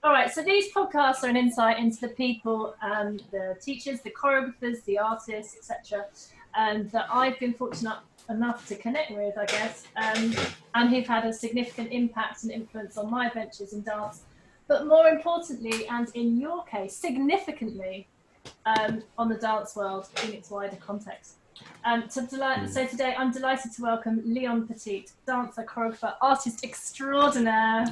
All right, so these podcasts are an insight into the people, the teachers, the choreographers, the artists, etc., that I've been fortunate enough to connect with, I guess, and who've had a significant impact and influence on my ventures in dance, but more importantly, and in your case, significantly, on the dance world in its wider context. So today I'm delighted to welcome Leon Petit, dancer, choreographer, artist extraordinaire,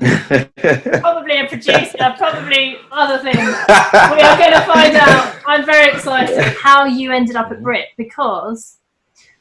probably a producer, probably other things. We are going to find out. I'm very excited how you ended up at BRIT, because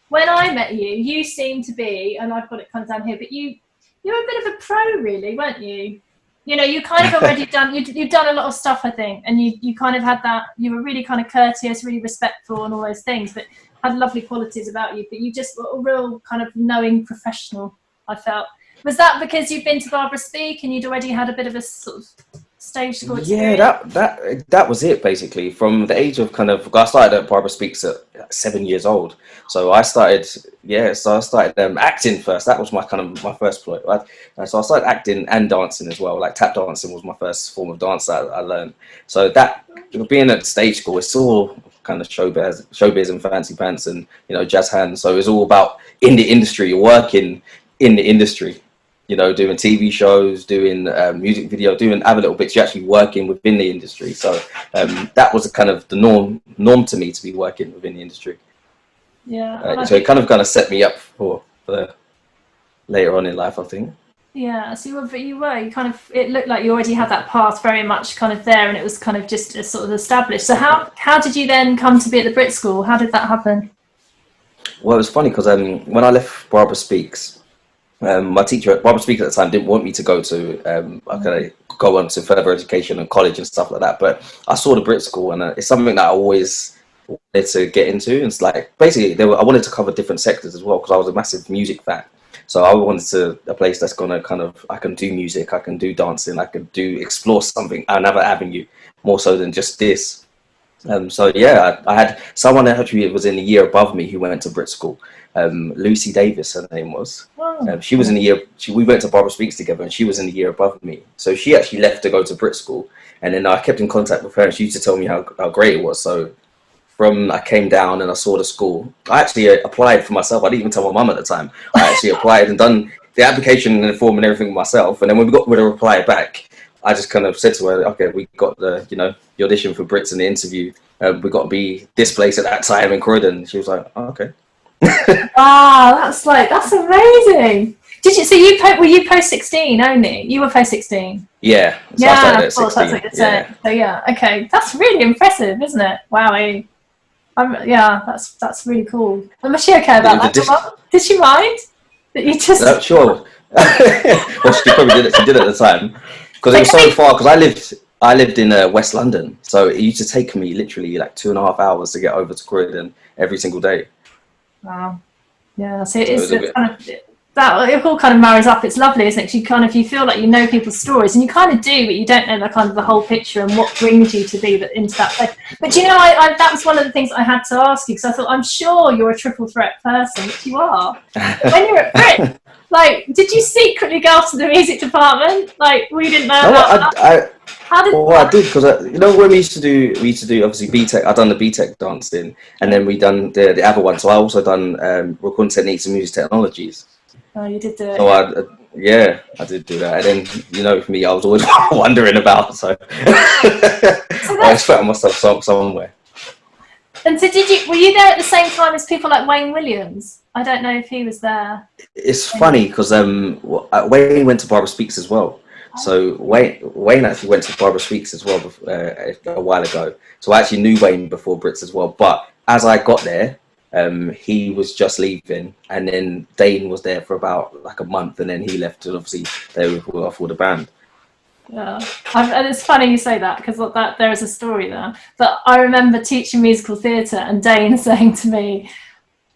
when I met you, you seemed to be, and I've got it kind of down here, but you were a bit of a pro, really, weren't you? You know, you kind of already done, you've done a lot of stuff, I think, and you kind of had that, you were really kind of courteous, really respectful and all those things, but had lovely qualities about you, but you just were a real kind of knowing professional, I felt. Was that because you'd been to Barbara Speak and you'd already had a bit of a sort of stage school experience? Yeah, that was it, basically. From the age of I started at Barbara Speaks at 7 years old. So I started acting first. That was my first ploy. Right? So I started acting and dancing as well. Like tap dancing was my first form of dance that I learned. So that, being at stage school, it's all kind of showbiz and fancy pants and, jazz hands. So it's all about in the industry, working in the industry. Doing TV shows, doing music video, doing other little bits. You're actually working within the industry. So that was kind of the norm to me, to be working within the industry. Yeah. So it kind of set me up for later on in life, I think. Yeah, so you kind of, it looked like you already had that path very much kind of there, and it was kind of just sort of established. So how did you then come to be at the BRIT School? How did that happen? Well, it was funny because when I left Barbara Speaks, my teacher at Barbara Speaks at the time didn't want me to go on to further education and college and stuff like that. But I saw the BRIT School, and it's something that I always wanted to get into. And it's like, basically, I wanted to cover different sectors as well, because I was a massive music fan. So I wanted a place that's going to I can do music, I can do dancing, I can explore something, another avenue, more so than just this. So yeah, I had someone that actually was in a year above me who went to BRIT School. Lucy Davis, her name was. She was in the year. We went to Barbara Speaks together, and she was in the year above me. So she actually left to go to BRIT School, and then I kept in contact with her, and she used to tell me how great it was. So I came down and I saw the school. I actually applied for myself. I didn't even tell my mum at the time. I actually applied and done the application and the form and everything myself. And then when we got with a reply back, I just kind of said to her, okay, we got the audition for Brits and the interview. We got to be this place at that time in Croydon. She was like, oh, okay. Wow, that's amazing. Were you post 16 only? You were post 16. Yeah. So yeah, I started at 16. That's what you're saying. So yeah, okay, that's really impressive, isn't it? Wow. Yeah, that's really cool. And was she okay about that? Did she mind that you just? No, sure. Well, she probably did it. She did it at the time because it was so far. Because I lived in West London, so it used to take me literally like 2.5 hours to get over to Croydon every single day. Wow. Yeah. So it's kind of that. It all kind of marries up. It's lovely, isn't it? You feel like you know people's stories, and you kind of do, but you don't know the whole picture and what brings you to be into that place. But I that was one of the things I had to ask you, because I thought, I'm sure you're a triple threat person, which you are. But when you're at BRIT, did you secretly go off to the music department? We didn't know about that. I did, because when we used to do obviously BTEC. I done the BTEC dancing, and then we done the other one. So I also done recording techniques and music technologies. Oh, you did do it. So I did do that. And then for me, I was always wondering about. So I expect myself somewhere. And so were you there at the same time as people like Wayne Williams? I don't know if he was there. It's funny because Wayne went to Barbara Speaks as well. So Wayne actually went to Barbara Speaks as well a while ago. So I actually knew Wayne before Brits as well. But as I got there, he was just leaving, and then Dane was there for about like a month, and then he left, and obviously they were off with the band. Yeah, and it's funny you say that, because there is a story there. But I remember teaching musical theatre, and Dane saying to me,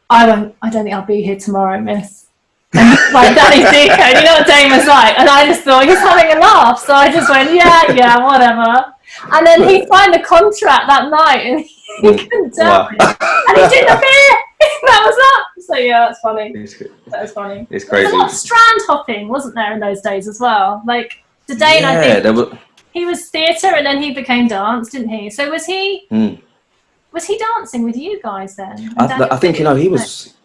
I don't think I'll be here tomorrow, miss. And like Danny Zico, you know what Dane was like? And I just thought, he's having a laugh. So I just went, yeah, whatever. And then he signed the contract that night, and he couldn't tell me. And he didn't appear. That was that. So yeah, that's funny. That was funny. It's crazy. There was a lot of strand hopping, wasn't there, in those days as well? Like, Dane, I think. he was theatre and then he became dance, didn't he? So was he dancing with you guys then? I think, you know, he was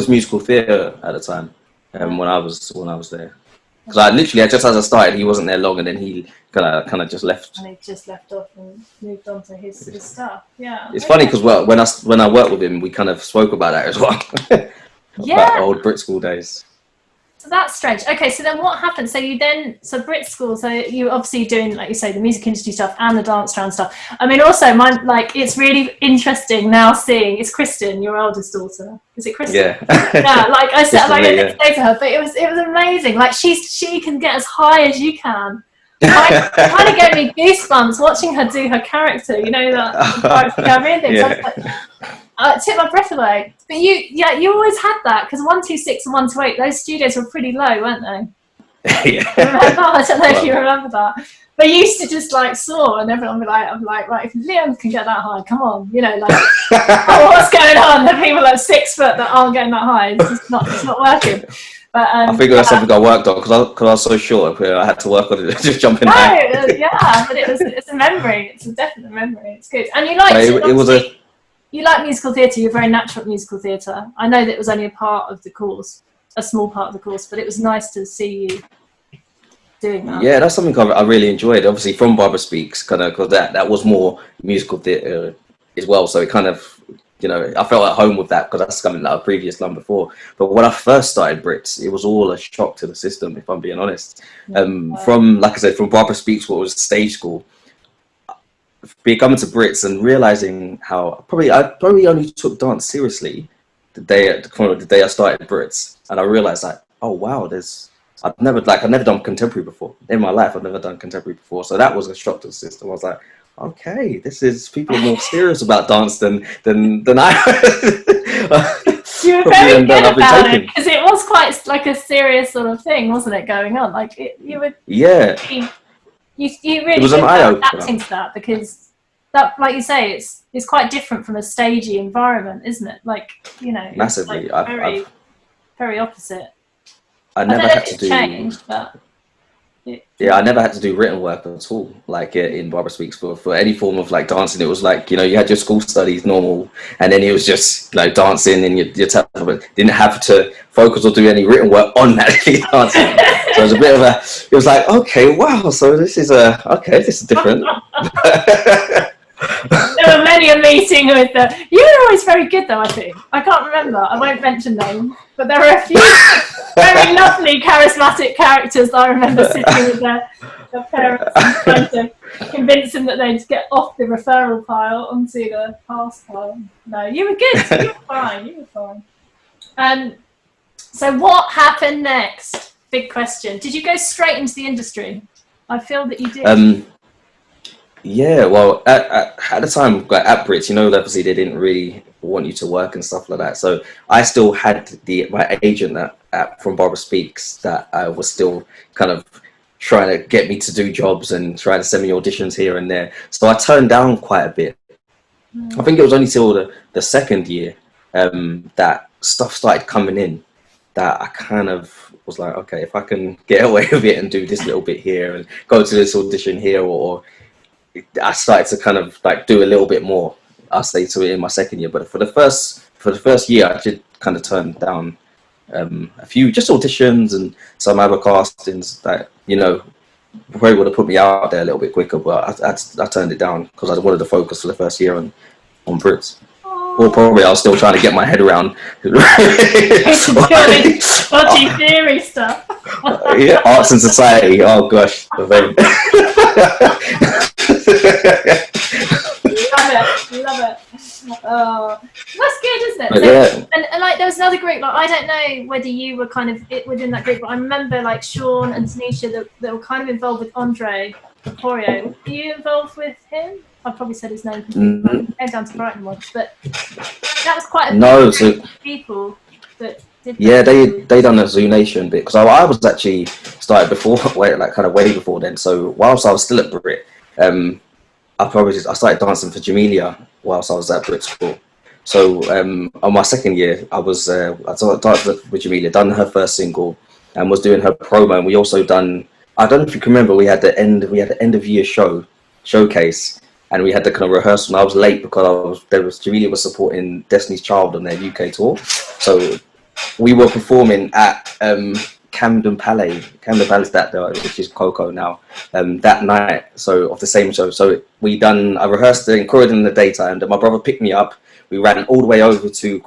musical theatre at the time, when I was there. Because I literally, just as I started, he wasn't there long, and then he kind of just left. And he just left off and moved on to his stuff. Yeah. It's funny because when I worked with him, we kind of spoke about that as well. About old BRIT School days. So that's strange. Okay, so then what happened? So BRIT School, so you obviously doing, like you say, the music industry stuff and the dance round stuff. I mean, also, it's really interesting now seeing, it's Kristen, your eldest daughter. Is it Kristen? Yeah. Yeah, like I said, like I didn't say to her, but it was amazing. Like she can get as high as you can. It kind of gave me goosebumps watching her do her character, you know, that things. Yeah. It took my breath away. But you always had that, because 126 and 128, those studios were pretty low, weren't they? Yeah. Remember? I don't know if you remember that. But you used to just like soar, and everyone would be like, I'm like, right, if Leon can get that high, come on, you know, like, oh, what's going on? The people at 6 foot that aren't getting that high, it's not working. But I think that's something I worked on because I was so short. I had to work on it, just jumping high. Yeah, but it's a memory. It's a definite memory. It's good, and you like you like musical theatre. You're very natural at musical theatre. I know that it was only a part of the course, a small part of the course, but it was nice to see you doing that. Yeah, that's something I really enjoyed. Obviously, from Barbara Speaks, kind of, because that was more musical theatre as well. So it kind of, you know, I felt at home with that because that's something that I've previously done before. But when I first started BRITs, it was all a shock to the system, if I'm being honest. From, like I said, from Barbara Speaks, what was stage school, coming to BRITs and realizing how I probably only took dance seriously the day I started BRITs, and I realized that, oh wow, I've never done contemporary before in my life. I've never done contemporary before, so that was a shock to the system. I was like, okay, people are more serious about dance than I. You were very good about it, because it was quite like a serious sort of thing, wasn't it, going on? Like you would. Yeah. You really it was an eye opener. Adapting to that, because that, like you say, it's quite different from a stagey environment, isn't it? Like, you know, massively. Like very opposite. I never had to do. Changed, but. Yeah, I never had to do written work at all, like in Barbara Speaks for any form of like dancing. It was like, you know, you had your school studies normal, and then it was just like dancing and your tablet. Didn't have to focus or do any written work on actually dancing. So it was a bit of it was like, okay, wow, so this is different. There were many a meeting with you were always very good though, I think. I can't remember, I won't mention names, but there were a few very lovely, charismatic characters that I remember sitting with their parents and trying to convince them that they'd get off the referral pile onto the pass pile. No, you were good, you were fine. So what happened next? Big question. Did you go straight into the industry? I feel that you did. Yeah, well, at the time, like, at BRITs, you know, obviously they didn't really want you to work and stuff like that. So I still had my agent from Barbara Speaks that I was still kind of trying to get me to do jobs and trying to send me auditions here and there. So I turned down quite a bit. I think it was only till the second year that stuff started coming in, that I kind of was like, okay, if I can get away with it and do this little bit here and go to this audition here, or I started to kind of like do a little bit more. I'll say to it in my second year, but for the first year, I did kind of turn down a few just auditions and some other castings that, you know, probably would have put me out there a little bit quicker, but I turned it down because I wanted to focus for the first year on BRITs. Or probably I was still trying to get my head around dodgy theory stuff. Yeah, arts and society. Oh gosh. Love it. Oh, that's good, isn't it? So, and like there was another group, like I don't know whether you were kind of within that group, but I remember like Sean and Tanisha that were kind of involved with Andre Choreo. Were you involved with him? I probably said his name because I came down to Brighton once, but that was quite a group of people that did. Yeah, they done a Zoo Nation bit, because I was actually started before, way before then. So whilst I was still at BRIT, I started dancing for Jamelia whilst I was at BRIT School. So on my second year, I started dancing with Jamelia, done her first single, and was doing her promo. And we also done I don't know if you can remember, we had the end of year showcase, and we had the kind of rehearsal. And I was late because Jamelia was supporting Destiny's Child on their UK tour, so we were performing at Camden Palace, which is Coco now, that night. So of the same show. So I rehearsed in Croydon in the daytime. Then my brother picked me up. We ran all the way over to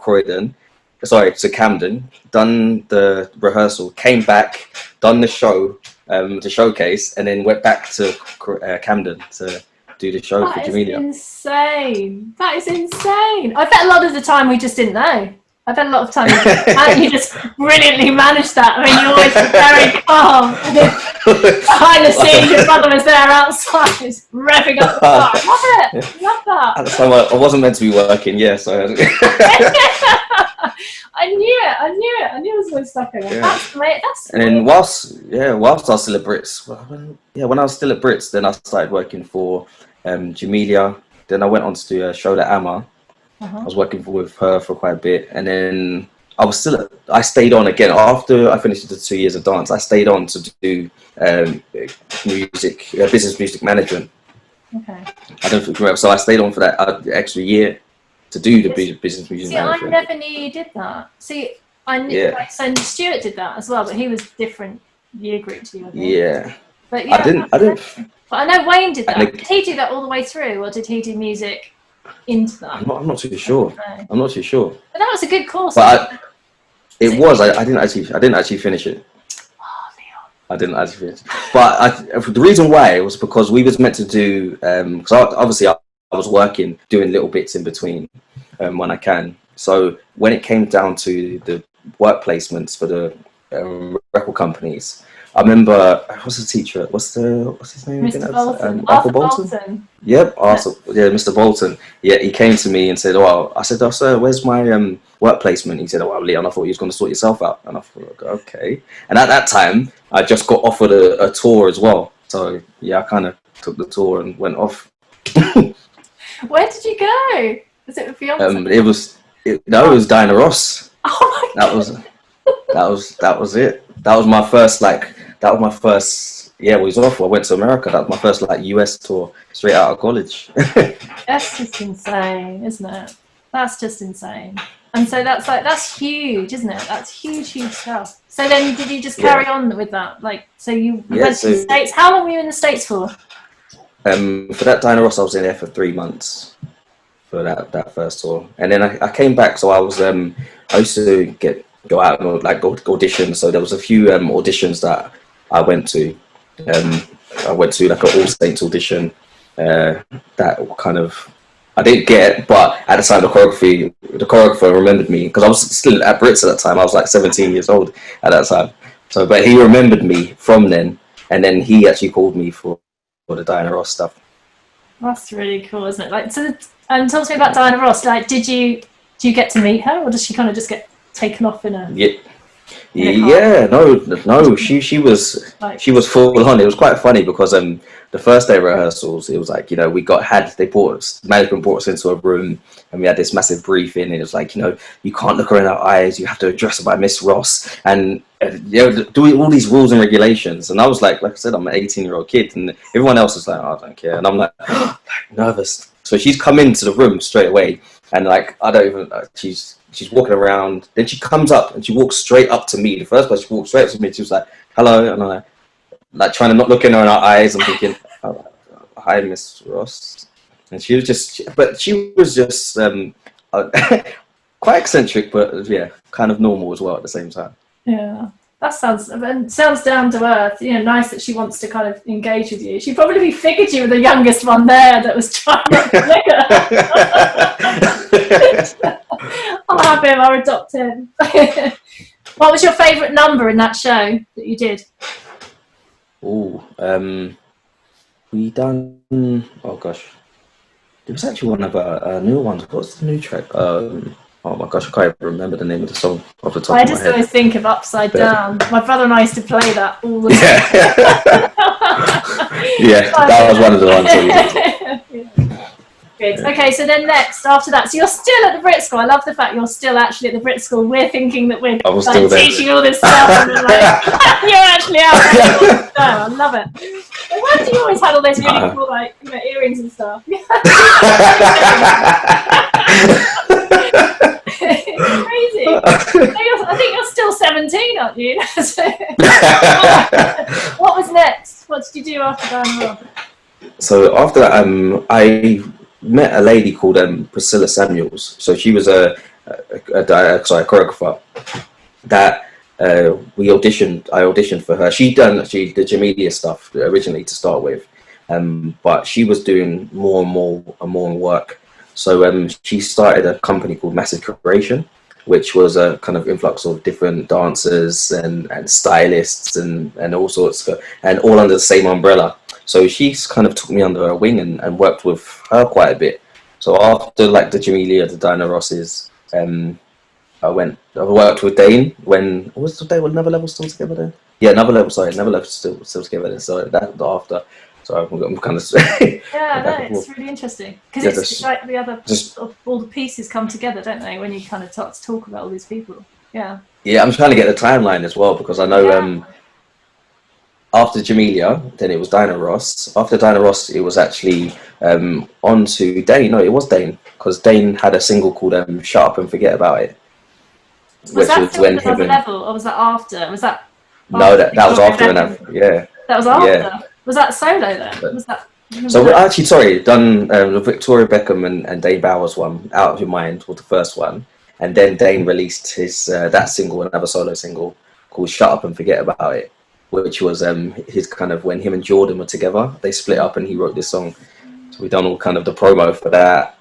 Camden, done the rehearsal, came back, done the show, the showcase, and then went back to Camden to do the show for Jamelia. That is insane. I bet a lot of the time we just didn't know. I bet a lot of time you just brilliantly managed that. I mean, you always were very calm. Behind the scenes, your brother was there outside, revving up the car. Love that. At the time, I wasn't meant to be working, so I knew it. I knew it was always stuck in it. Yeah. That's and then whilst I was still at BRITS, when I was still at BRITS, then I started working for Jamelia. Then I went on to do a show at Amma. I was working with her for quite a bit, and then I stayed on again after I finished the 2 years of dance. I stayed on to do business music management. Okay. I don't know if you remember. So I stayed on for that extra year to do the business music management. I never knew you did that. See, I knew so Stuart did that as well, but he was different year group to you, I think. Yeah. But yeah, I didn't. But I know Wayne did that. Did he do that all the way through, or did he do music into that? I'm not too sure. I'm not too sure. But that was a good course. But I didn't actually finish it. Oh, Leon. I didn't actually finish. But the reason why was because we was meant to do because obviously I was working, doing little bits in between when I can. So when it came down to the work placements for the record companies, I remember, what's the teacher? What's his name Mr. again? Bolton. Arthur Bolton? Yep, Mr. Bolton. Yeah, he came to me and said, I said, sir, where's my work placement? He said, Leon, I thought you was going to sort yourself out. And I thought, okay. And at that time, I just got offered a tour as well. So, yeah, I kind of took the tour and went off. Where did you go? Was it with Beyoncé? It was Diana Ross. Oh my God. That was it. That was my first, we was off. I went to America. That was my first US tour straight out of college. That's just insane, isn't it? That's just insane. And so that's huge, isn't it? That's huge stuff. So then did you just carry on with that? So you went to the States. How long were you in the States for? For that Diana Ross, I was in there for 3 months for that first tour. And then I came back, so I used to go out and auditions. So there was a few auditions that I went to. I went to an All Saints audition that kind of I didn't get, but at the time the choreographer remembered me because I was still at BRITS at that time. I was 17 years old at that time. So, but he remembered me from then, and then he actually called me for the Diana Ross stuff. That's really cool, isn't it? Talk to me about Diana Ross. Do you get to meet her, or does she kind of just get taken off in a? No. She was full on. It was quite funny because the first day of rehearsals, it was management brought us into a room and we had this massive briefing, and it was you can't look her in her eyes, you have to address her by Miss Ross, and doing all these rules and regulations. And I was like I said, I'm an 18-year-old kid, and everyone else is I don't care, and I'm nervous. So she's come into the room straight away, and I don't even she's walking around, then she comes up and she walks straight up to me. The first place she walked straight up to me, she was like, hello, and I'm trying to not look in her eyes. I'm thinking, hi, Miss Ross. And she was just quite eccentric, but kind of normal as well at the same time. Yeah, that sounds down to earth. Nice that she wants to kind of engage with you. She probably figured you were the youngest one there that was trying not to look at her. I'll have him. I'll adopt him. What was your favourite number in that show that you did? We done. Oh gosh, there was actually one of our new ones. What's the new track? Oh my gosh, I can't even remember the name of the song off the top of my head. I just always think of Upside Down. My brother and I used to play that all the time. Yeah, that was one of the ones that we did. Good. Okay, so then next, after that, so you're still at the BRIT School. I love the fact you're still actually at the BRIT School. We're thinking that we're like, teaching all this stuff, and we're like, you're actually out there. No, I love it. So why have you always had all those really cool, like, you know, earrings and stuff? Crazy. I think you're still 17, aren't you? What was next? What did you do after that? So after that, I met a lady called Priscilla Samuels. So she was a choreographer that I auditioned for her. She did the Jamelia stuff originally to start with, but she was doing more and more work. So she started a company called Massive Creation, which was a kind of influx of different dancers and stylists and all sorts, and all under the same umbrella. So she's kind of took me under her wing and worked with her quite a bit. So after like the Jamelia, the Diana Rosses, I worked with Dane when, what was the day when Never Level still together then? Yeah, Never Level still together then. So that after. So I'm kind of yeah, no, it's really interesting because it's like the other all the pieces come together, don't they? When you kind of start to talk about all these people. Yeah. Yeah, I'm trying to get the timeline as well because I know after Jamelia, then it was Diana Ross. After Diana Ross, it was actually on to Dane. No, it was Dane because Dane had a single called "Shut Up and Forget About It." Was that still Another Level, or was that after? Was that? No, that was after Another. Yeah. That was after. Yeah. Was that solo then? Was that? Actually, sorry, done Victoria Beckham and Dane Bowers one, Out of Your Mind was the first one, and then Dane released his that single, another solo single called "Shut Up and Forget About It," which was his kind of when him and Jordan were together. They split up and he wrote this song. So we done all kind of the promo for that.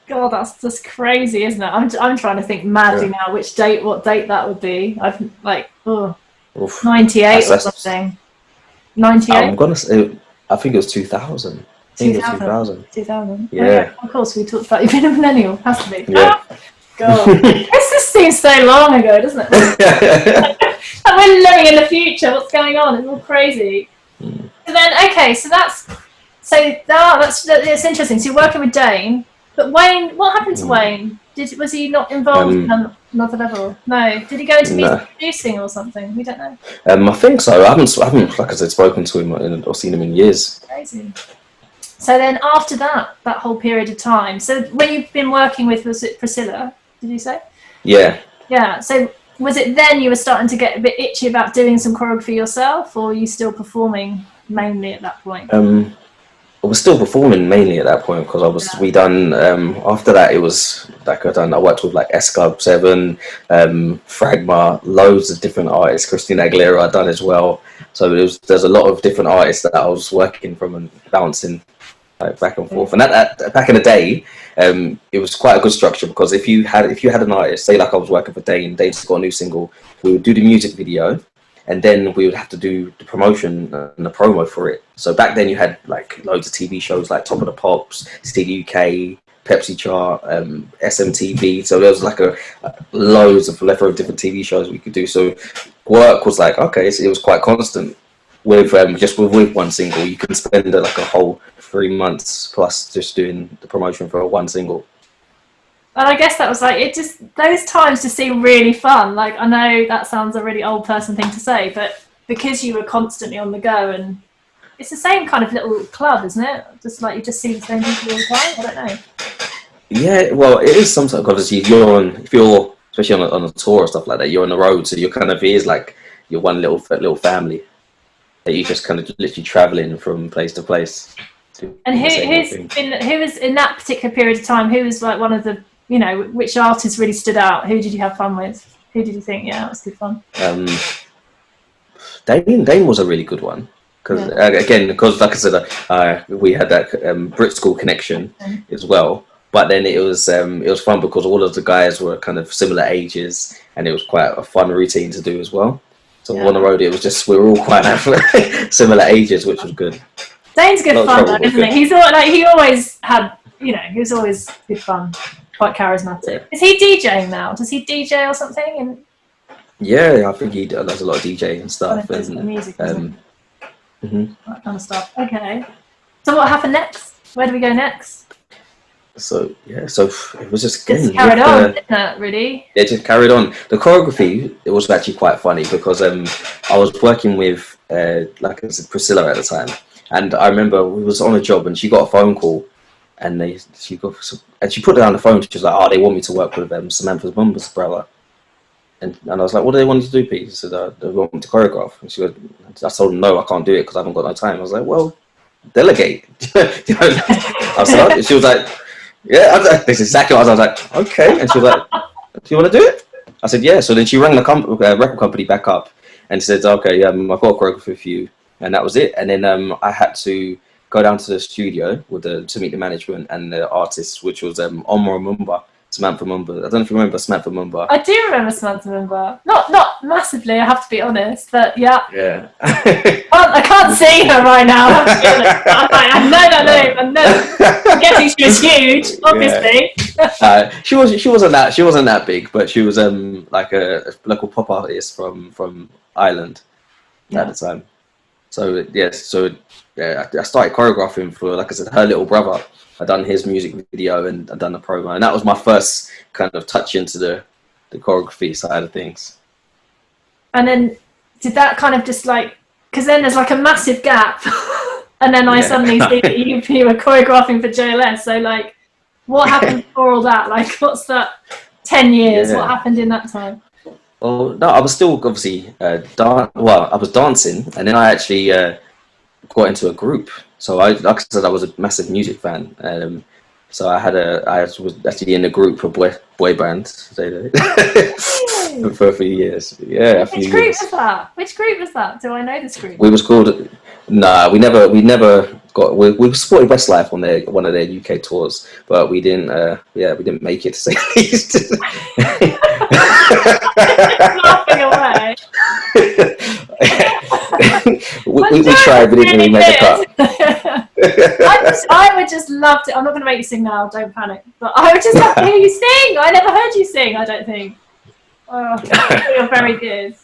God, that's just crazy, isn't it? I'm trying to think madly now what date that would be. I've like 98 or something. 98. I'm gonna say, I think it was 2000. I think it was 2000. 2000. Yeah. Oh, yeah. Of course, we talked about you being a millennial. Has to be. Yeah. God, this just seems so long ago, doesn't it? And we're living in the future. What's going on? It's all crazy. So then, okay, so that's interesting. So you're working with Dane, but Wayne. What happened to Wayne? Was he not involved in Another Level? No. Did he go into music producing or something? We don't know. I think so. I haven't, like I said, spoken to him or seen him in years. Crazy. So then, after that whole period of time. So when you've been working with, was it Priscilla? Did you say? Yeah. Yeah. So was it then you were starting to get a bit itchy about doing some choreography yourself, or were you still performing mainly at that point? I was still performing mainly at that point because we done after that it was like I worked with like S Club 7, Fragma, loads of different artists. Christina Aguilera I done as well. So there's a lot of different artists that I was working from and bouncing like back and forth. And that back in the day, it was quite a good structure because if you had an artist, say like I was working for Dane's got a new single, we would do the music video. And then we would have to do the promotion and the promo for it. So back then you had like loads of TV shows like Top of the Pops, CD UK, Pepsi Chart, SMTV. So there was like loads of different TV shows we could do. So work was like, okay, so it was quite constant. With just with one single, you can spend like a whole 3 months plus just doing the promotion for one single. And I guess that was like, those times just seem really fun. Like, I know that sounds a really old person thing to say, but because you were constantly on the go, and it's the same kind of little club, isn't it? Just like you just see the same people all the time. I don't know. Yeah, well, it is sometimes, obviously, if you're especially on a tour or stuff like that, you're on the road, so you're kind of, it is like your one little family that you just kind of literally traveling from place to place. And who was in that particular period of time, who was like one of the, which artists really stood out? Who did you have fun with? Who did you think, it was good fun? Dane was a really good one. Because like I said, we had that BRIT School connection as well. But then it was fun because all of the guys were kind of similar ages, and it was quite a fun routine to do as well. So on the road, it was just we were all quite similar ages, which was good. Dane's good fun, though, isn't he? He always had, he was always good fun. Quite charismatic. Is he DJing now? Does he DJ or something? Yeah, I think he does a lot of DJing and stuff. And music, that kind of stuff. Okay. So what happened next? Where do we go next? So yeah, so it was just again, Just carried on, didn't it, really? Yeah, just carried on. The choreography, it was actually quite funny because I was working with like I said, Priscilla at the time, and I remember we was on a job and she got a phone call, and she put down the phone. She was like, "Oh, they want me to work with Samantha's Mumba's brother," and I was like, "What do they want you to do, Pete?" She said, "They want me to choreograph." And I told them, "No, I can't do it because I haven't got no time." I was like, "Well, delegate." You know, I said, she was like, "Yeah," that's exactly what I was like. Okay, and she was like, "Do you want to do it?" I said, "Yeah." So then she rang the record company back up and said, "Okay, I've got a choreography for you," and that was it. And then I had to go down to the studio to meet the management and the artists, which was Mumba, Samantha Mumba. I don't know if you remember Samantha Mumba. I do remember Samantha Mumba. Not massively, I have to be honest, but yeah. Yeah. I can't see her right now. I have to be honest. I know that name. I know. I'm guessing she was huge, obviously. Yeah. She wasn't that big, but she was like a local pop artist from Ireland at the time. So yes, I started choreographing for, like I said, her little brother. I done his music video and I done the promo, and that was my first kind of touch into the choreography side of things. And then did that kind of just like, because then there's like a massive gap, and then I suddenly see that you were choreographing for JLS. So like, what happened before all that? Like, what's that? 10 years. What happened in that time? Well, no, I was still obviously I was dancing, and then I actually got into a group. So like I said, I was a massive music fan. So I was actually in a group for boy band for a few years. Yeah, Which group was that? Which group was that? Do I know this group? We was called. Nah, we never got. We supported Westlife on one of their UK tours, but we didn't. We didn't make it, to say the least. Laughing away. we tried, but didn't really make the cut. I would just love to. I'm not going to make you sing now. Don't panic. But I would just love to hear you sing. I never heard you sing. I don't think. Oh, you're very good.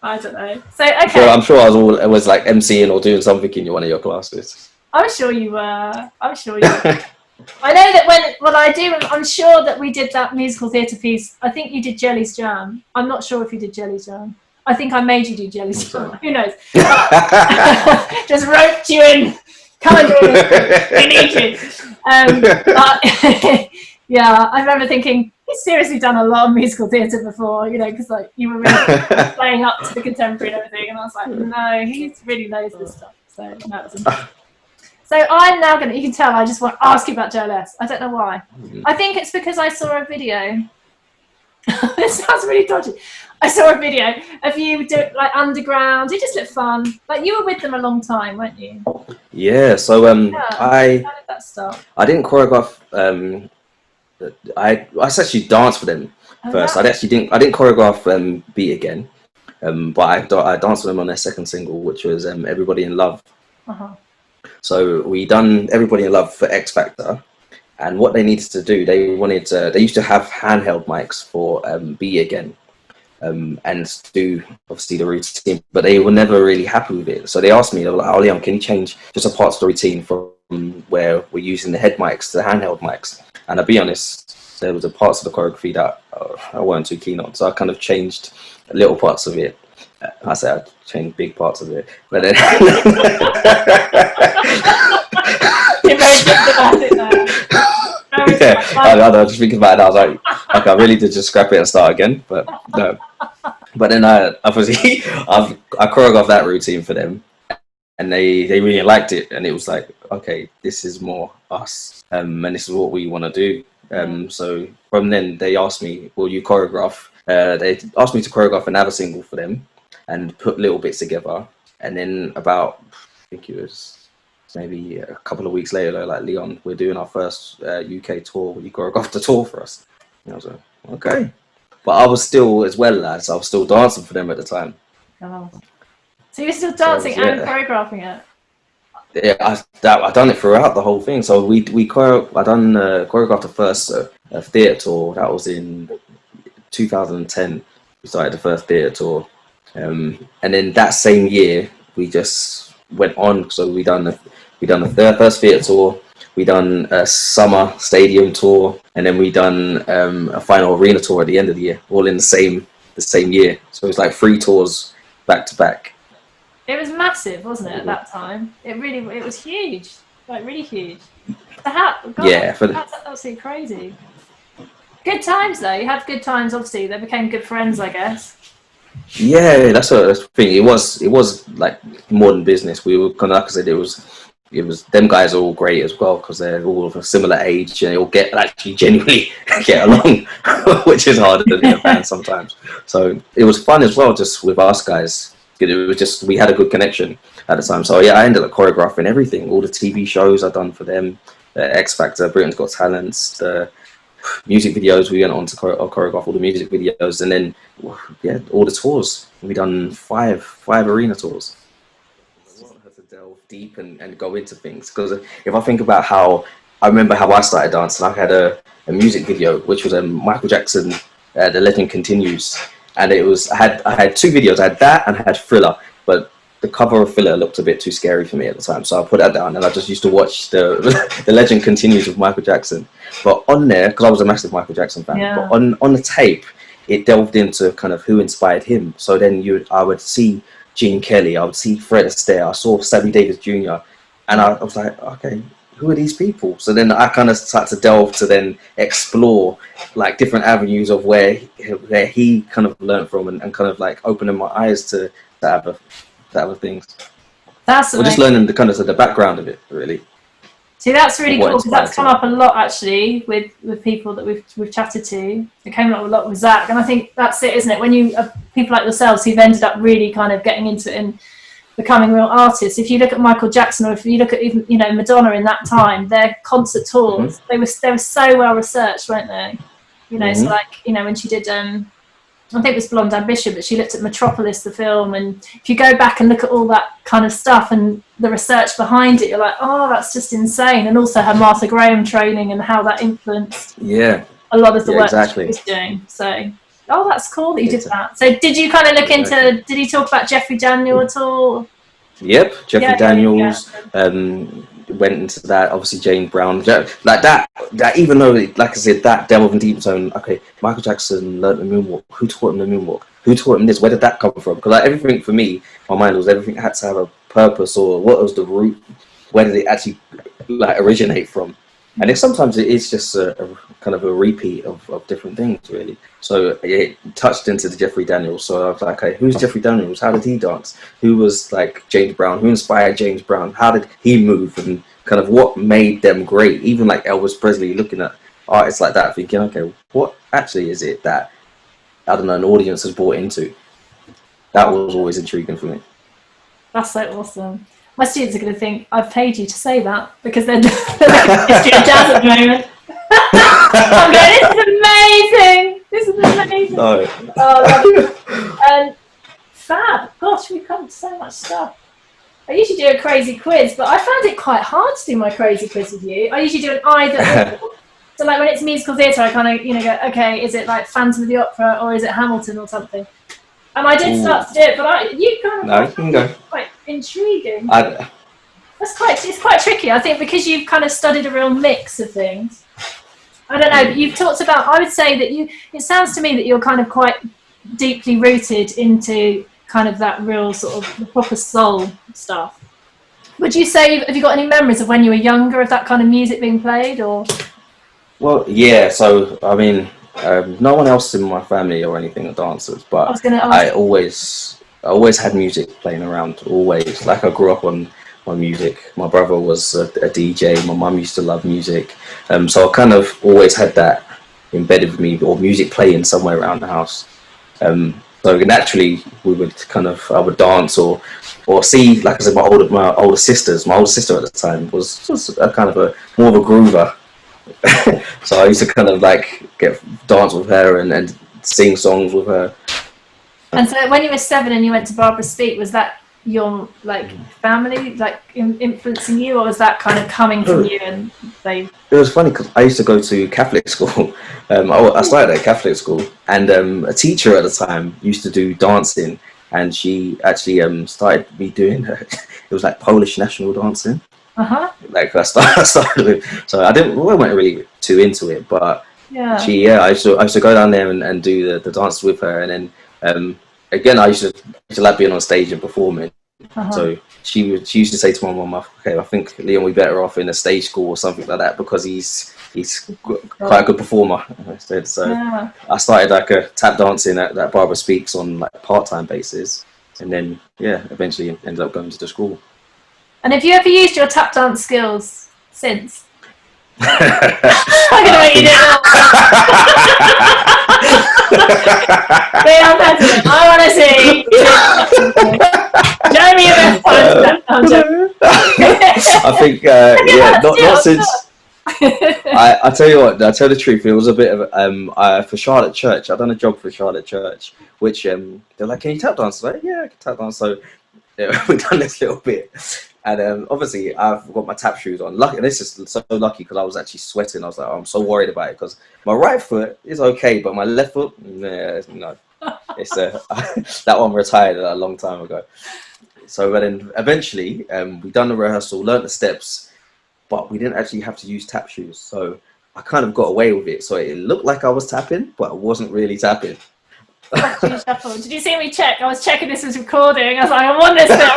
I don't know. So okay. I'm sure I was like MCing or doing something in one of your classes. I'm sure you were. I know that I'm sure that we did that musical theatre piece. I think you did Jelly's Jam. I'm not sure if you did Jelly's Jam. I think I made you do Jelly's Jam. Who knows? Just roped you in. Come and do it. We need you. Yeah, I remember thinking, he's seriously done a lot of musical theatre before, you know, because like you were really playing up to the contemporary and everything, and I was like, no, he really knows this stuff. So that was interesting. So I'm now you can tell I just want to ask you about JLS. I don't know why. I think it's because I saw a video. This sounds really dodgy. I saw a video of you doing like underground. It just looked fun. Like you were with them a long time, weren't you? Yeah. So how did that start? I didn't choreograph. I actually danced for them first. I didn't choreograph Beat Again, but I danced with them on their second single, which was Everybody in Love. So we done Everybody in Love for X Factor, and what they needed to do, they used to have handheld mics for Beat Again, and do obviously the routine, but they were never really happy with it. So they asked me, they were like, "Oh, Leon, can you change just a part of the routine from where we're using the head mics to the handheld mics?" And I'll be honest, there was a parts of the choreography that I weren't too keen on, so I kind of changed little parts of it. I say I changed big parts of it, but then You're very good about it now. I was just thinking about it. I was like, okay, I really did just scrap it and start again, but no. But then I choreographed that routine for them, and they really liked it, and it was like, okay, this is more us, and this is what we want to do. So from then they asked me, will you choreograph? They asked me to choreograph another single for them and put little bits together. And then about, I think it was maybe a couple of weeks later, they're like, Leon, we're doing our first UK tour. Will you choreograph the tour for us? And I was like, okay. But I was still, as well as I was still dancing for them at the time. Oh. So you were still dancing and choreographing it? Yeah, I done it throughout the whole thing. So I choreographed the first theatre tour. That was in 2010. We started the first theatre tour, and then that same year we just went on. So we done the first theatre tour. we done a summer stadium tour, and then we done a final arena tour at the end of the year, all in the same year. So it was like 3 tours back to back. It was massive, wasn't it, at that time? It was huge, like really huge. God, Yeah, that's absolutely crazy. Good times though. You had good times. Obviously, they became good friends, I guess. Yeah, that's the thing. It was like more than business. We were kind of, like I said, it was them guys are all great as well because they're all of a similar age and they all actually genuinely get along, which is harder than in a band sometimes. So it was fun as well, just with us guys. It was just, we had a good connection at the time. So yeah, I ended up choreographing everything, all the TV shows I've done for them, X Factor, Britain's Got Talents, the music videos. We went on to choreograph all the music videos, and then all the tours. We done five arena tours. I want her to delve deep and go into things, because if I think about I remember how I started dancing. I had a music video which was a Michael Jackson, The Legend Continues, and I had 2 videos. I had that and I had Thriller, but the cover of Thriller looked a bit too scary for me at the time, so I put that down and I just used to watch the Legend Continues with Michael Jackson. But on there, because I was a massive Michael Jackson fan, but on the tape, it delved into kind of who inspired him. So then I would see Gene Kelly, I would see Fred Astaire, I saw Sammy Davis Jr., and I was like, okay, who are these people? So then I kind of started to delve to then explore like different avenues of where he kind of learned from, and kind of like opening my eyes to other things. That's just learning the background of it, really. See, that's really cool, because that's come up a lot actually with people that we've chatted to. It came up a lot with Zach, and I think that's it, isn't it? When you people like yourselves who've ended up really kind of getting into it and becoming real artists. If you look at Michael Jackson, or if you look at even Madonna in that time, their concert tours, they were so well researched, weren't they? So like when she did I think it was Blonde Ambition, but she looked at Metropolis, the film, and if you go back and look at all that kind of stuff and the research behind it, you're like, oh, that's just insane. And also her Martha Graham training and how that influenced a lot of the work that she was doing. So, that's cool that you did that. So did you kind of look into, did he talk about Jeffrey Daniel at all? Yep, Jeffrey Daniels. Went into that, obviously James Brown, like that even though, like I said, that delve in deep zone. Okay, Michael Jackson learned the moonwalk. Who taught him the moonwalk? Who taught him this? Where did that come from? Because like everything for me, my mind was, everything had to have a purpose, or what was the root? Where did it actually like originate from? And then sometimes it is just a kind of a repeat of different things, really. So it touched into the Jeffrey Daniels. So I was like, okay, who's Jeffrey Daniels? How did he dance? Who was like James Brown? Who inspired James Brown? How did he move? And kind of what made them great? Even like Elvis Presley, looking at artists like that, thinking, okay, what actually is it that, I don't know, an audience has bought into? That was always intriguing for me. That's so awesome. My students are going to think I've paid you to say that, because they're history of jazz at the moment. I'm going, this is amazing. No. And fab. Gosh, we've covered so much stuff. I usually do a crazy quiz, but I found it quite hard to do my crazy quiz with you. I usually do an either. So like when it's musical theatre, I kind of go, okay, is it like Phantom of the Opera or is it Hamilton or something? And I did start to do it, but you can go. Quite intriguing. It's quite tricky, I think, because you've kind of studied a real mix of things. I don't know, but you've talked about, I would say that it sounds to me that you're kind of quite deeply rooted into kind of that real sort of the proper soul stuff. Would you say, have you got any memories of when you were younger of that kind of music being played, or? Well, yeah, so, I mean, no one else in my family or anything are dancers, but I always had music playing around, always. Like I grew up on music. My brother was a DJ. My mum used to love music. So I kind of always had that embedded with me, or music playing somewhere around the house. So naturally, I would dance or see, like I said, my older sister at the time was a kind of more of a groover. So I used to kind of like dance with her and sing songs with her. And so when you were 7 and you went to Barbara Speak, was that your like family like influencing you, or was that kind of coming from you? And It was funny because I used to go to Catholic school. I started at Catholic school, and a teacher at the time used to do dancing, and she actually started me doing it was like Polish national dancing. Like I started with, so we weren't really too into it, but Yeah. I used to go down there and do the dance with her, and then again I used to like being on stage and performing. So she used to say to my mum, okay, I think Leon, we better off in a stage school or something like that, because he's quite a good performer. I said, so I started like a tap dancing at that Barbara Speaks on like part-time basis, and then eventually ended up going to the school. And have you ever used your tap dance skills since? I'm gonna make you do it. I want to see. Show me your best time. I think not since. I tell you what, I tell the truth. It was a bit of for Charlotte Church. I done a job for Charlotte Church, which they're like, "Can you tap dance?" I was like, yeah, I can tap dance. So we've done this little bit, and obviously I've got my tap shoes on. Lucky, this is so lucky because I was actually sweating. I was like, I'm so worried about it because my right foot is okay, but my left foot, no, it's that one retired a long time ago. So, but then eventually we done the rehearsal, learnt the steps, but we didn't actually have to use tap shoes. So I kind of got away with it. So it looked like I was tapping, but I wasn't really tapping. Did you see me check? I was checking this was recording. I was like, I'm on this now.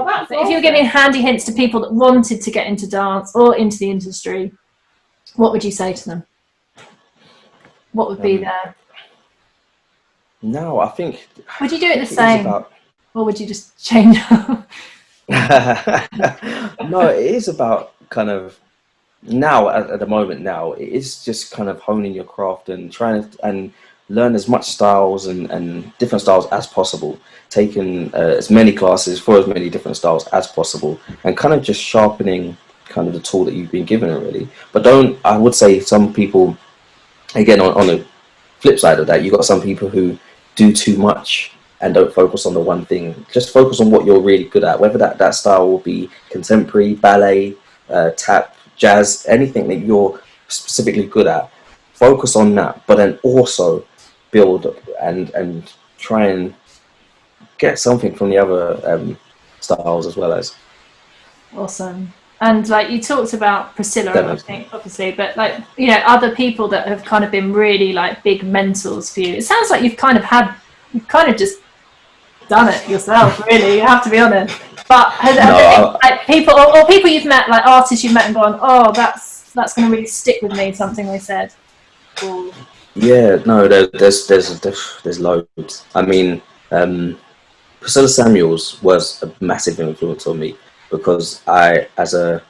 That's if you were giving handy hints to people that wanted to get into dance or into the industry, what would you say to them? What would be there? No, I think. Would you do it the same, or would you just change? No, it is about kind of. Now at the moment now it is just kind of honing your craft and trying to and learn as much styles and different styles as possible, taking as many classes for as many different styles as possible, and kind of just sharpening kind of the tool that you've been given really. But I would say some people, again on the flip side of that, you got some people who do too much and don't focus on the one thing. Just focus on what you're really good at, whether that style will be contemporary, ballet, tap, jazz, anything that you're specifically good at. Focus on that, but then also build and try and get something from the other styles as well as. Awesome. And like you talked about Priscilla, I think, obviously, but like, you know, other people that have kind of been really like big mentors for you. It sounds like you've kind of just done it yourself, really. You have to be honest. But like people or people you've met, like artists you've met and gone, oh, that's going to really stick with me. Something they said. Or... Yeah, no, there's loads. I mean, Priscilla Samuels was a massive influence on me because as her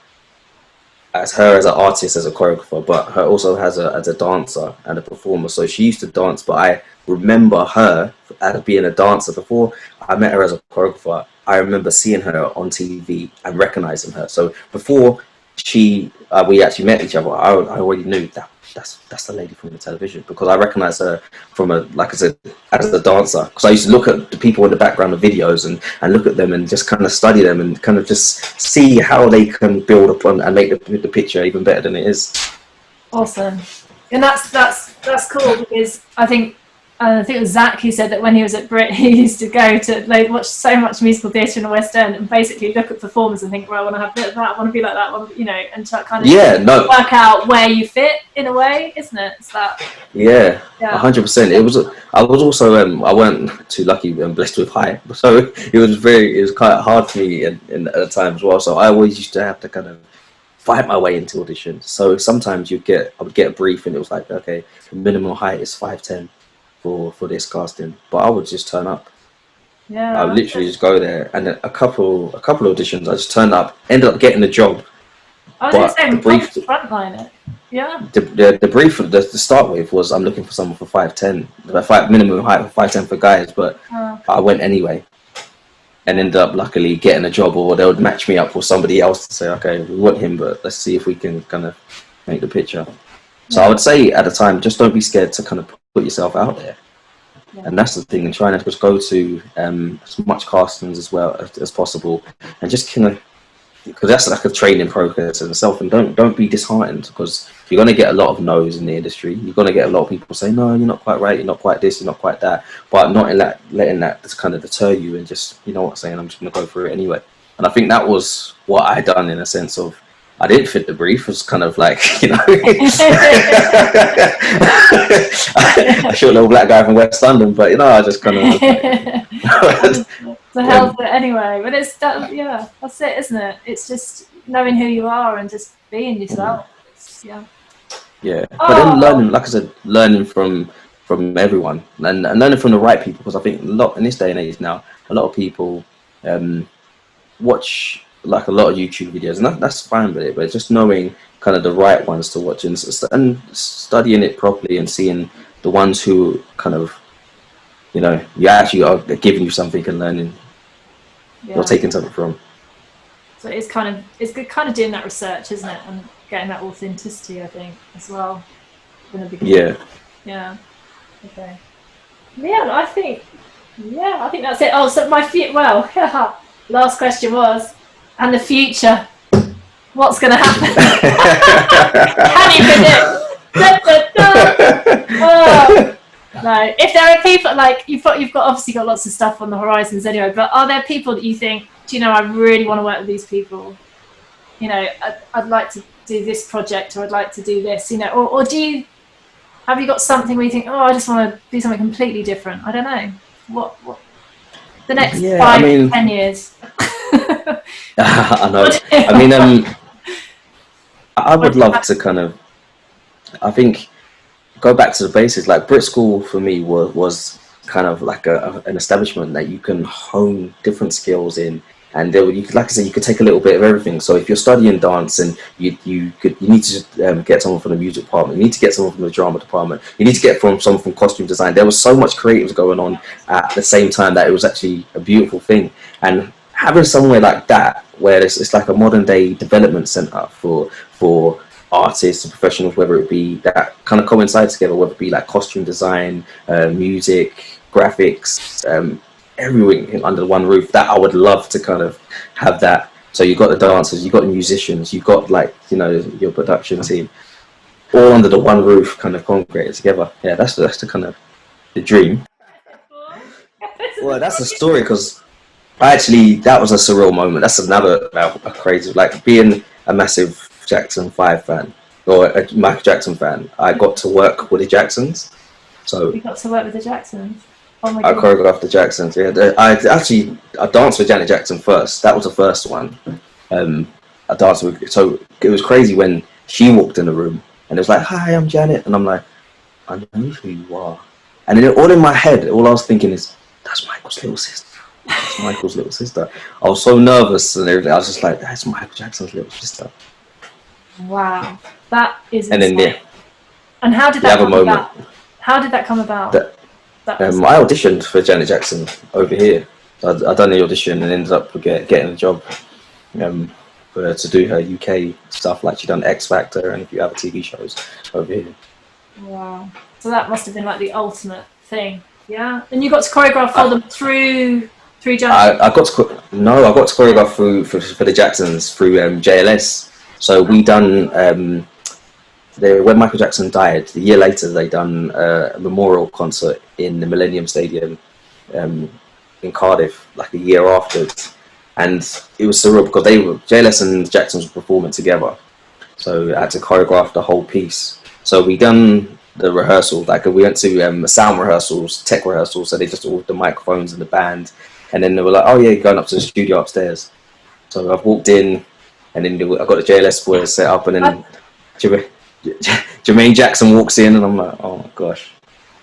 as an artist, as a choreographer, but her also as a dancer and a performer. So she used to dance, but I remember her as being a dancer before I met her as a choreographer. I remember seeing her on TV and recognizing her. So before we actually met each other, I already knew that's the lady from the television because I recognized her from as a dancer. Because I used to look at the people in the background of videos and look at them and just kind of study them and kind of just see how they can build upon and make the picture even better than it is. Awesome, and that's cool because I think it was Zach who said that when he was at BRIT, he used to go to watch so much musical theatre in the West End and basically look at performers and think, well, I want to have a bit of that, I want to be like that, you know, and try kind of work out where you fit in a way, isn't it? It's that. Yeah, 100%. I was also I weren't too lucky and blessed with height, so it was quite hard for me at the time as well. So I always used to have to kind of fight my way into auditions. So sometimes I would get a brief and it was like, okay, the minimum height is 5'10". For this casting, but I would just turn up. Yeah, I would literally just go there, and a couple auditions, I just turned up, ended up getting the job. I was going to say, the brief frontline it. Yeah. The brief to start with was I'm looking for someone for 5'10", minimum height for 5'10" for guys, but I went anyway, and ended up luckily getting a job, or they would match me up with somebody else to say, okay, we want him, but let's see if we can kind of make the picture. So I would say at the time, just don't be scared to kind of put yourself out there. Yeah. And that's the thing, and trying to just go to as much castings as well as possible, and just kind of because that's like a training process in itself. And don't be disheartened, because you're going to get a lot of no's in the industry. You're going to get a lot of people saying, no, you're not quite right, you're not quite this, you're not quite that, but not in that, letting that just kind of deter you, and just, you know what I'm saying, I'm just going to go through it anyway. And I think that was what I done, in a sense of, I didn't fit the brief. It was kind of like, you know, a short little black guy from West London, but, you know, I just kind of the hell of it anyway. But it's that, yeah, that's it, isn't it? It's just knowing who you are and just being yourself. Yeah. But then learning, like I said, learning from everyone, and learning from the right people, because I think a lot in this day and age now, a lot of people watch like a lot of YouTube videos, and that's fine with it, but just knowing kind of the right ones to watch, and studying it properly, and seeing the ones who kind of, you know, you actually are giving you something and learning, you're taking something from. So it's good kind of doing that research, isn't it, and getting that authenticity, I think, as well. In the beginning. Yeah. Okay. Yeah, I think that's it. Oh, so last question was, and the future, what's going to happen? Can you predict? No. If there are people, like you've obviously got lots of stuff on the horizons anyway, but are there people that you think, do you know, I really want to work with these people? You know, I'd like to do this project, or I'd like to do this, you know, or have you got something where you think, I just want to do something completely different? I don't know. What the next 5-10 years? I know. I mean, I would love to kind of, I think, go back to the basics. Like BRIT School for me was kind of like an establishment that you can hone different skills in, and you could, like I said, you could take a little bit of everything. So if you're studying dance, and you need to get someone from the music department, you need to get someone from the drama department, you need to get someone from costume design. There was so much creatives going on at the same time that it was actually a beautiful thing. And having somewhere like that, where it's like a modern day development center for artists and professionals, whether it be that kind of coincide together, whether it be like costume design, music, graphics, everything under one roof, that I would love to kind of have that. So you've got the dancers, you've got the musicians, you've got, like, you know, your production team, all under the one roof, kind of congregated together. Yeah, that's the kind of the dream. Well, that's the story, because actually that was a surreal moment. That's another a crazy, like, being a massive Jackson 5 fan, or a Michael Jackson fan, I got to work with the Jacksons. So you got to work with the Jacksons. Oh my I choreographed the Jacksons. Yeah, I danced with Janet Jackson first. That was the first one. I danced with. So it was crazy when she walked in the room, and it was like, "Hi, I'm Janet," and I'm like, "I know who you are." And then all in my head, all I was thinking is, "That's Michael's little sister. That's Michael's little sister." I was so nervous and everything. I was just like, "That's Michael Jackson's little sister." Wow, that is. And insane. then And how did that come about? How did that come about? I auditioned for Janet Jackson over here. So I done the audition and ended up getting the job to do her UK stuff. Like, she done X Factor and a few other TV shows over here. Wow. So that must have been like the ultimate thing. Yeah. And you got to choreograph for them through Janet? I got to choreograph for the Jacksons through JLS. So we done when Michael Jackson died, the year later, they done a memorial concert in the Millennium Stadium in Cardiff, like a year afterwards. And it was surreal because JLS and Jacksons were performing together. So I had to choreograph the whole piece. So we done the rehearsal, like we went to sound rehearsals, tech rehearsals. So they just ordered the microphones and the band. And then they were like, "Oh yeah, you're going up to the studio upstairs." So I've walked in, and then I got the JLS boys set up, and then Jermaine Jackson walks in, and I'm like, "Oh my gosh!"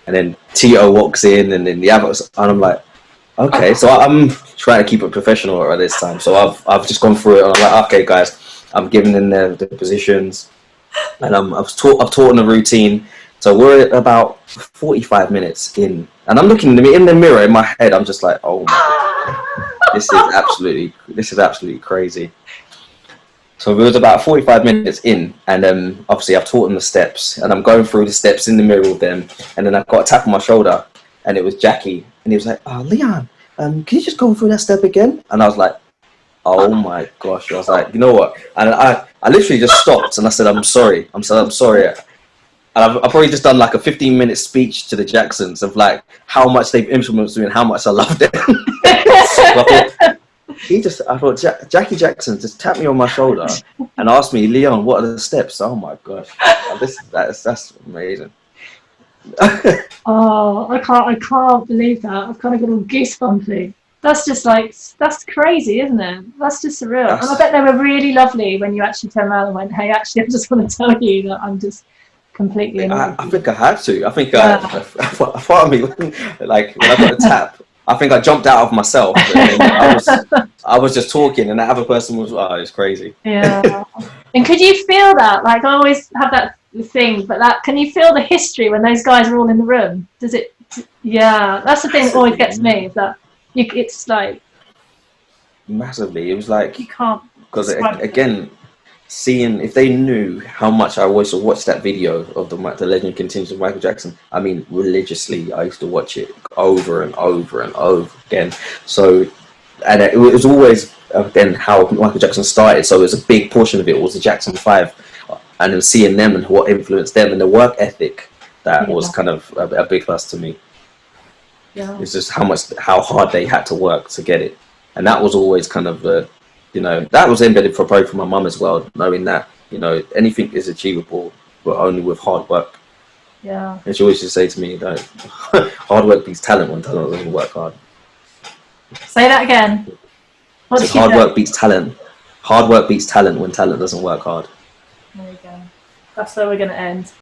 And then Tito walks in, and then the others, and I'm like, "Okay." So I'm trying to keep it professional at this time. So I've just gone through it, and I'm like, "Okay, guys, I'm giving them the positions, and I've taught them the routine." So we're about 45 minutes in, and I'm looking in the mirror in my head. I'm just like, "Oh my, this is absolutely crazy." So it was about 45 minutes in, and obviously I've taught them the steps, and I'm going through the steps in the mirror with them, and then I got a tap on my shoulder, and it was Jackie, and he was like, "Oh, Leon, can you just go through that step again?" And I was like, Oh my gosh! I was like, you know what? And I literally just stopped and I said, I'm sorry. I'm sorry. And I've probably just done like a 15-minute speech to the Jacksons of like how much they've influenced me and how much I love them. I thought Jackie Jackson just tapped me on my shoulder and asked me, Leon, what are the steps? Oh my gosh, that's amazing. Oh, I can't believe that. I've kind of got all goosebumpy. That's just like, that's crazy, isn't it? That's just surreal. And I bet they were really lovely when you actually turned around and went, hey, actually, I just want to tell you that I'm just completely I think I had to. I think part of me, like when I got the tap, I think I jumped out of myself. And I was just talking, and that other person was, oh, it's crazy. Yeah. And could you feel that? Like, I always have that thing, but can you feel the history when those guys are all in the room? Does it? Yeah, that's the thing that always gets me. Is that it's like massively. It was like you can't, because again, seeing if they knew how much I used to watch that video of the legend continues of Michael Jackson. I mean, religiously, I used to watch it over and over and over again. So, and it was always then how Michael Jackson started. So it was a big portion of it was the Jackson 5, and then seeing them and what influenced them and the work ethic that was kind of a big plus to me. Yeah. It's just how hard they had to work to get it, and that was always kind of that was embedded probably for my mum as well, knowing that anything is achievable, but only with hard work. Yeah. And she always just say to me, hard work beats talent when talent doesn't work hard. Say that again. What did she hard say? work beats talent. Hard work beats talent when talent doesn't work hard. There we go. That's where we're going to end.